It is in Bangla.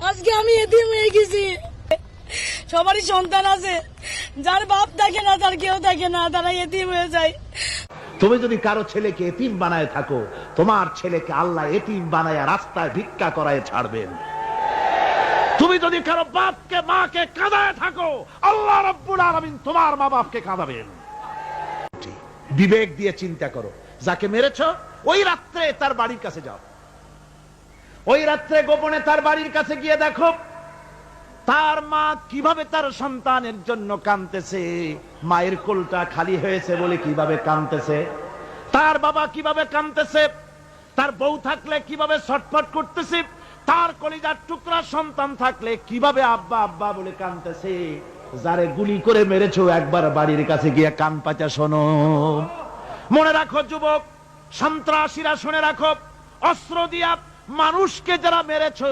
আজকে আমি এতিম হয়ে গেছি। সবারই সন্তান আছে, যার বাপ থাকে না, তার কেউ থাকে না, তারা এতিম হয়ে যায়। তুমি যদি কারো ছেলেকে এতিম বানায় থাকো, তোমার ছেলেকে আল্লাহ এতিম বানায় রাস্তায় ভিক্ষা করায় ছাড়বেন। তুমি যদি কারো বাপকে মাকে কাঁদায় থাকো, আল্লাহ রাব্বুল আলামিন তোমার মা বাপকে কাঁদাবেন। বিবেক দিয়ে চিন্তা করো, যাকে মেরেছো ওই রাত্রে তার বাড়ির কাছে যাও, ওই রাত্রে গোপনে তার বাড়ির কাছে গিয়ে দেখো তার মা কিভাবে তার সন্তানের জন্য কাঁদতেছে, মায়ের কোলটা খালি হয়েছে বলে কিভাবে কাঁদতেছে, তার বাবা কিভাবে কাঁদতেছে, তার বউ থাকলে কিভাবে ছটফট করতেছে, তার কলিজার টুকরা সন্তান থাকলে কিভাবে আব্বা আব্বা বলে কাঁদতেছে। যারে গুলি করে মেরেছো একবার বাড়ির কাছে গিয়ে কান পাচা শোনো। মনে রাখো যুবক, সন্ত্রাসীরা শুনে রাখো, অস্ত্র দিয়া মানুষকে যারা মেরেছো